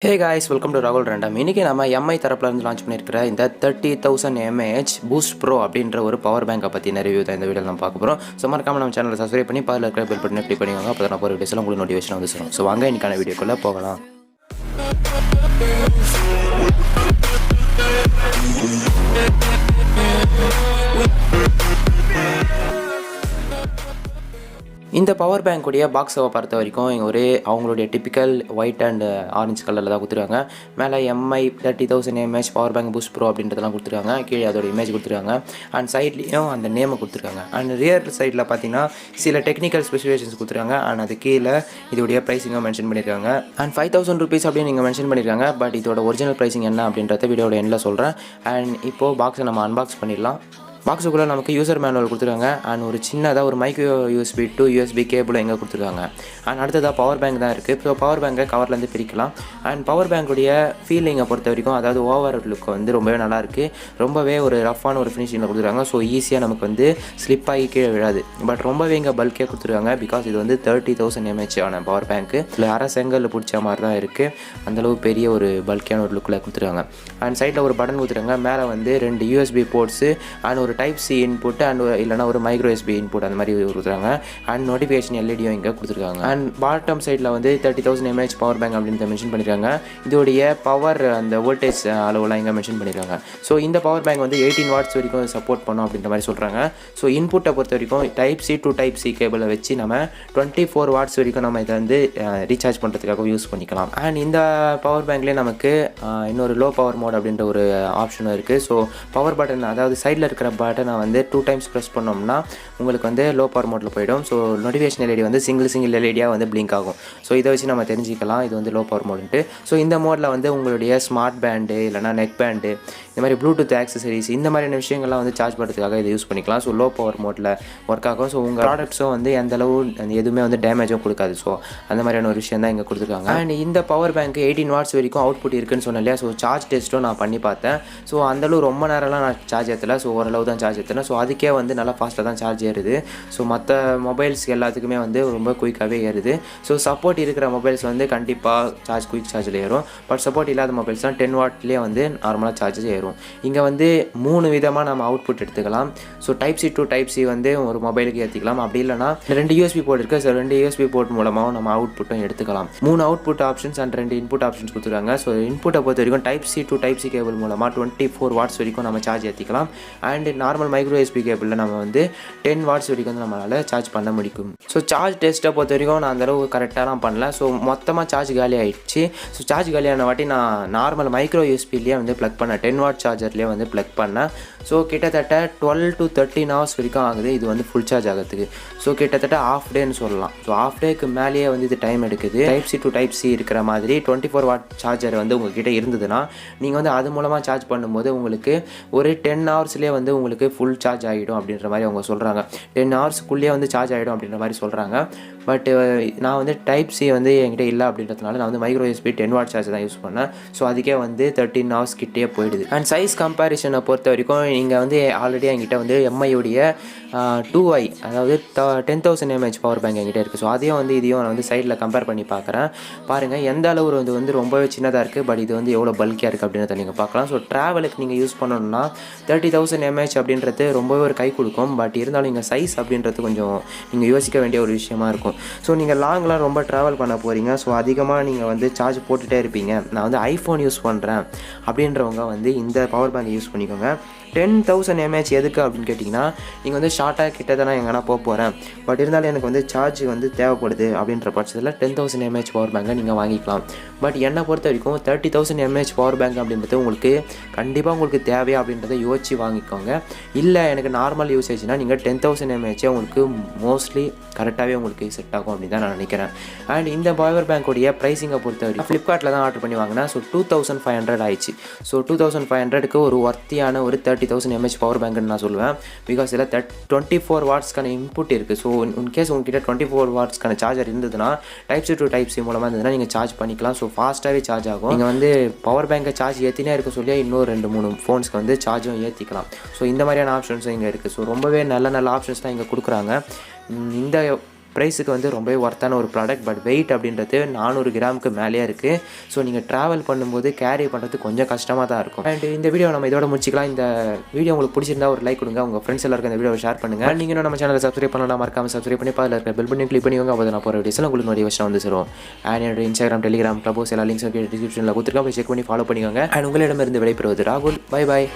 Hey guys, welcome to Rahul Random. இன்னைக்கு நம்ம MI தரப்புல இருந்து லான்ச் பண்ணியிருக்கிற இந்த 30,000 mAh பூஸ்ட் ப்ரோ அப்படின்ற ஒரு பவர் பேங்கை பற்றின ரிவ்யூ தான் இந்த வீடியோவில் நம்ம பார்க்க போகிறோம். ஸோ மறக்காம நம்ம சேனலை சப்ஸ்கிரைப் பண்ணி பதில் இருக்கிற பெல் பட்டனை கிளிக் பண்ணிக்கோங்க. அப்போ நான் போகிற வீடியோஸ்லாம் உங்களுக்கு நோட்டிஃபிகேஷன் வந்து சேரும். ஸோ வாங்க இன்னைக்கான வீடியோக்குள்ளே போகலாம். இந்த பவர் பேங்க்குடைய பாக்ஸை பொறுத்த வரைக்கும் இங்கே ஒரு அவங்களுடைய டிப்பிக்கல் ஒயிட் அண்ட் ஆரஞ்சு கலரில் தான் கொடுத்துருக்காங்க. மேலே MI 30,000 mAh power bank boost bro அப்படின்றதெல்லாம் கொடுத்துருக்காங்க. கீழே அதோட இமேஜ் கொடுத்துருக்காங்க. அண்ட் சைட்லேயும் அந்த நேமை கொடுத்துருக்காங்க. அண்ட் ரியர் சைடில் பார்த்தீங்கன்னா சில டெக்னிக்கல் ஸ்பெசிஃபிகேஷன்ஸ் கொடுத்துருக்காங்க. அண்ட் அது கீழே இதோடைய ப்ரைஸிங்கும் மென்ஷன் பண்ணியிருக்காங்க. அண்ட் 5,000 rupees அப்படின்னு நீங்கள் மென்ஷன் பண்ணியிருக்காங்க. பட் இதோட ஒரிஜினல் ப்ரைஸிங் என்ன அப்படின்றத வீடியோட எண்டில் சொல்கிறேன். அண்ட் இப்போது பாக்ஸை நம்ம அன்பாக்ஸ் பண்ணிடலாம். பாக்ஸுக்குள்ளே நமக்கு யூசர் மேனுவல் கொடுத்துருக்காங்க. அண்ட் ஒரு சின்னதாக ஒரு micro USB to USB cable எங்கே கொடுத்துருக்காங்க. அண்ட் அடுத்ததாக பவர் பேங்க் தான் இருக்குது. ஸோ பவர் பேங்கை கவர்லேருந்து பிரிக்கலாம். அண்ட் பவர் பேங்க்குடைய ஃபீலிங்கை பொறுத்த வரைக்கும் அதாவது ஓவர் லுக் வந்து ரொம்பவே நல்லாயிருக்கு. ரொம்பவே ஒரு ரஃப்பான ஒரு ஃபினிஷிங்கில் கொடுத்துருக்காங்க. ஸோ ஈஸியாக நமக்கு வந்து ஸ்லிப் ஆகி கீழே விழாது. பட் ரொம்பவே இங்கே பல்கே கொடுத்துருக்காங்க. பிகாஸ் இது வந்து 30,000 mAh ஆன பவர் பேங்க்கு. இல்லை அரை செங்கல் பிடிச்ச மாதிரி தான் இருக்குது. அந்தளவு பெரிய ஒரு பல்கியான ஒரு லுக்கில் கொடுத்துருக்காங்க. அண்ட் சைடில் ஒரு பட்டன் கொடுத்துருக்காங்க. மேலே வந்து 2 USB போர்ட்ஸு அண்ட் ஒரு டைப் சி இன்புட் அண்ட் இல்லைனா ஒரு மைக்ரோ USB இன்புட் அந்த மாதிரி கொடுத்துருக்காங்க. அண்ட் நோட்டிஃபிகேஷன் எல்இடியும் இங்கே கொடுத்துருக்காங்க. அண்ட் பாட்டம் சைடில் வந்து 30,000 mAh பவர் பேங்க் அப்படின்னு மென்ஷன் பண்ணியிருக்காங்க. இதோடைய பவர் அந்த வோல்டேஜ் அளவுலாம் இங்கே மென்ஷன் பண்ணியிருக்காங்க. ஸோ இந்த பவர் பேங்க் வந்து 18 watts வரைக்கும் சப்போர்ட் பண்ணும் அப்படின்ற மாதிரி சொல்கிறாங்க. ஸோ இன்புட்டை பொறுத்த வரைக்கும் type C to type C கேபிளை வச்சு நம்ம 24 watts வரைக்கும் நம்ம இதை வந்து ரீசார்ஜ் பண்ணுறதுக்காக யூஸ் பண்ணிக்கலாம். அண்ட் இந்த பவர் பேங்க்லேயே நமக்கு இன்னொரு லோ பவர் மோட் அப்படின்ற ஒரு ஆப்ஷனும் இருக்குது. ஸோ பவர் பட்டன் அதாவது சைடில் இருக்கிற பட்டனை வந்து 2 times ப்ரெஸ் பண்ணோம்னா உங்களுக்கு வந்து லோ பவர் மோட்டில் போயிடும். ஸோ நோட்டிஃபிகேஷன் எல்இடி வந்து சிங்கிள் எல்இடியாக வந்து பிளிங்க் ஆகும். ஸோ இதை வச்சு நம்ம தெரிஞ்சிக்கலாம் இது வந்து லோ பவர் மோடுன்ட்டு. ஸோ இந்த மோடில் வந்து உங்களுடைய ஸ்மார்ட் பேண்டு இல்லைனா நெக் பேண்டு இந்த மாதிரி ப்ளூடூத் ஆக்சசரிஸ் இந்த மாதிரியான விஷயங்கள்லாம் வந்து சார்ஜ் பண்ணுறதுக்காக இதை யூஸ் பண்ணிக்கலாம். ஸோ லோ பவர் மோட்டில் ஒர்க் ஆகும். ஸோ உங்கள் ப்ராடக்ட்ஸும் வந்து எந்தளவு எதுவுமே வந்து டேமேஜும் கொடுக்காது. ஸோ அந்த மாதிரியான ஒரு விஷயம் தான் இங்கே கொடுத்துருக்காங்க. அண்ட் இந்த பவர் பேங்க் 18 watts வரைக்கும் அவுட்புட் இருக்குன்னு சொன்னேன் இல்லையா. ஸோ சார்ஜ் டெஸ்ட்டும் நான் பண்ணி பார்த்தேன். ஸோ அந்தளவு ரொம்ப நேரம்லாம் நான் சார்ஜ் ஏற்றலை. ஸோ ஓரளவு தான் சார்ஜ் ஏற்றினேன். ஸோ அதுக்கே வந்து நல்லா ஃபாஸ்ட்டாக தான் சார்ஜ் ஏறுது. ஸோ மற்ற மொபைல்ஸ் எல்லாத்துக்குமே வந்து ரொம்ப குயிக்காகவே ஏறுது. ஸோ சப்போர்ட் இருக்கிற மொபைல்ஸ் வந்து கண்டிப்பாக குயிக் சார்ஜில் ஏறும். பட் சப்போர்ட் இல்லாத மொபைல்ஸ் தான் 10 wattலேயே வந்து நார்மலாக சார்ஜஸ் ஏறும். இங்கே வந்து 3 விதமாக நம்ம அவுட்புட் எடுத்துக்கலாம். So type C to type C வந்து ஒரு மொபைலுக்கு ஏற்றிக்கலாம். அப்படி இல்லைனா 2 USB போர்ட் இருக்குது. ஸோ 2 USB போர்ட் மூலமாக நம்ம அவுட்புட்டும் எடுத்துக்கலாம். 3 output options and 2 input options கொடுத்துருக்காங்க. ஸோ இன்புட்டை பொறுத்த வரைக்கும் type C to type C cable மூலமாக 24 watts வரைக்கும் நம்ம சார்ஜ் ஏற்றிக்கலாம். அண்ட் நார்மல் மைக்ரோ USB கேபிளில் நம்ம வந்து 10 watts வரைக்கும் வந்து நம்மளால் சார்ஜ் பண்ண முடியும். ஸோ சார்ஜ் டெஸ்ட்டை பொறுத்த வரைக்கும் நான் அந்தளவு கரெக்டாக பண்ணல. ஸோ மொத்தமாக சார்ஜ் காலி ஆகிடுச்சு. ஸோ சார்ஜ் காலியான வாட்டி நான் நார்மல் மைக்ரோ USBலேயே வந்து ப்ளக் பண்ணேன். 10 watt சார்ஜர்லேயே வந்து ப்ளக் பண்ணேன். ஸோ கிட்டத்தட்ட 12 to 13 hours வரைக்கும் ஆகுது இது வந்து ஃபுல் சார்ஜ் ஆகிறதுக்கு. ஸோ கிட்டத்தட்ட ஆஃப் டேன்னு சொல்லலாம். ஸோ ஆஃப் டேக்கு மேலேயே வந்து இது டைம் எடுக்குது. Type C to type C இருக்கிற மாதிரி 24 watt சார்ஜர் வந்து உங்கள்கிட்ட இருந்ததுன்னா நீங்கள் வந்து அது மூலமாக சார்ஜ் பண்ணும்போது உங்களுக்கு ஒரு 10 hoursலேயே வந்து உங்களுக்கு ஃபுல் சார்ஜ் ஆகிடும் அப்படின்ற மாதிரி அவங்க சொல்கிறாங்க. 10 hoursக்குள்ளேயே வந்து சார்ஜ் ஆகிடும் அப்படின்ற மாதிரி சொல்கிறாங்க. பட் நான் வந்து டைப் சி வந்து என்கிட்ட இல்லை அப்படின்றதுனால நான் வந்து மைக்ரோ USB 10 watt சார்ஜ் தான் யூஸ் பண்ணேன். ஸோ அதுக்கே வந்து 13 hours கிட்டே போயிடுது. அண்ட் சைஸ் கம்பேரிசனை பொறுத்த வரைக்கும் இங்கே வந்து ஆல்ரெடி என்கிட்ட வந்து MIயோடைய 2i அதாவது 10,000 mAh பவர் பேங்க் என்கிட்ட இருக்குது. ஸோ அதையும் வந்து இதையும் நான் வந்து சைடில் கம்பேர் பண்ணி பார்க்குறேன். பாருங்கள் எந்த அளவு வந்து ரொம்பவே சின்னதாக இருக்குது. பட் இது வந்து எவ்வளோ பல்கியாக இருக்குது அப்படின்றத நீங்கள் பார்க்கலாம். ஸோ ட்ராவலுக்கு நீங்கள் யூஸ் பண்ணணும்னா 30,000 mAh அப்படின்றது ரொம்பவே ஒரு கை கொடுக்கும். பட் இருந்தாலும் இங்கே சைஸ் அப்படின்றது கொஞ்சம் நீங்கள் யோசிக்க வேண்டிய ஒரு விஷயமா இருக்கும். ஸோ நீங்கள் லாங்லாம் ரொம்ப ட்ராவல் பண்ண போகிறீங்க. ஸோ அதிகமாக நீங்கள் வந்து சார்ஜ் போட்டுகிட்டே இருப்பீங்க. நான் வந்து iPhone யூஸ் பண்ணுறேன் அப்படின்றவங்க வந்து இந்த பவர் பேங்கை யூஸ் பண்ணிக்கோங்க. 10,000 mAh எதுக்கு அப்படின்னு கேட்டிங்கன்னா நீங்கள் வந்து ஷார்ட்டாக கிட்ட தானே எங்கன்னா போகிறேன். பட் இருந்தாலும் எனக்கு வந்து சார்ஜ் வந்து தேவைப்படுது அப்படின்ற பட்சத்தில் 10,000 mAh பவர் பேங்கை நீங்கள் வாங்கிக்கலாம். பட் என்னை பொறுத்த வரைக்கும் 30,000 mAh பவர் பேங்க் அப்படின்றது உங்களுக்கு கண்டிப்பாக உங்களுக்கு தேவையா அப்படின்றத யோசிச்சு வாங்கிக்கோங்க. இல்லை எனக்கு நார்மல் யூசேஜ்னால் நீங்கள் 10,000 mAh உங்களுக்கு மோஸ்ட்லி கரெக்டாகவே உங்களுக்கு செட் ஆகும் அப்படின்னு தான் நான் நினைக்கிறேன். அண்ட் இந்த பவர் பேங்கோடைய ப்ரைஸிங்கை பொறுத்த வரைக்கும் ஃப்ளிப்கார்ட்டில் தான் ஆர்டர் பண்ணி வாங்கினேன். ஸோ 2,500 ஆயிடுச்சு. ஸோ 2,500க்கு ஒரு ஒர்த்தியான ஒரு 30,000 mAh பவர் பேங்க்னு நான் சொல்லுவேன். பிகாஸ் இதில் 24 wattsக்கான இன்புட் இருக்குது. ஸோ இன்கேஸ் உங்ககிட்ட 24 wattsக்கான சார்ஜர் இருந்ததுன்னா type C to type C மூலமாக இருந்ததுன்னா நீங்கள் சார்ஜ் பண்ணிக்கலாம். ஸோ ஃபாஸ்ட்டாகவே சார்ஜ் ஆகும். நீங்கள் வந்து பவர் பேங்கை சார்ஜ் ஏற்றினே இருக்க சொல்லி இன்னும் 2-3 ஃபோன்ஸ்க்கு வந்து சார்ஜும் ஏற்றிக்கலாம். ஸோ இந்த மாதிரியான ஆப்ஷன்ஸும் இங்கே இருக்குது. ஸோ ரொம்பவே நல்ல ஆப்ஷன்ஸ் தான் இங்கே கொடுக்குறாங்க. இந்த ப்ரைஸுக்கு வந்து ரொம்பவே ஒர்த்தான ஒரு ப்ராடக்ட். பட் வெயிட் அப்படின்றது 400 கிராமுக்கு மேலேயே இருக்குது. ஸோ நீங்கள் ட்ராவல் பண்ணும்போது கேரி பண்ணுறது கொஞ்சம் கஷ்டமாக தான் இருக்கும். அண்ட் இந்த வீடியோ நம்ம இதோட முடிச்சிக்கலாம். இந்த வீடியோ உங்களுக்கு பிடிச்சிருந்தா ஒரு லைக் கொடுங்க, உங்கள் ஃப்ரெண்ட்ஸ் எல்லாருக்கும் இந்த வீடியோவை ஷேர் பண்ணுங்கள். நீங்கள் நம்ம சேனலை சப்ஸ்கிரைப் பண்ணலாம், மறக்காமல் சப்ஸ்கிரைப் பண்ணி அதில் இருக்க பெல் பட்டன் கிளிக் பண்ணிக்கோங்க. அப்போ நான் போகிற வீடியோஸில் உங்களுக்கு நோட்டிஃபிகேஷன் வந்து சேரும். அண்ட் என்னோட இன்ஸ்டாகிராம், டெலிகிராம், கிளப் ஹவுஸ் எல்லா லிங்க்ஸும் டிஸ்கிரிப்ஷனில் கொடுத்துருக்கேன், போய் செக் பண்ணி ஃபாலோ பண்ணிக்கோங்க. அண்ட் உங்களிடமிருந்து விடைபெறுவது ராகுல். Bye bye.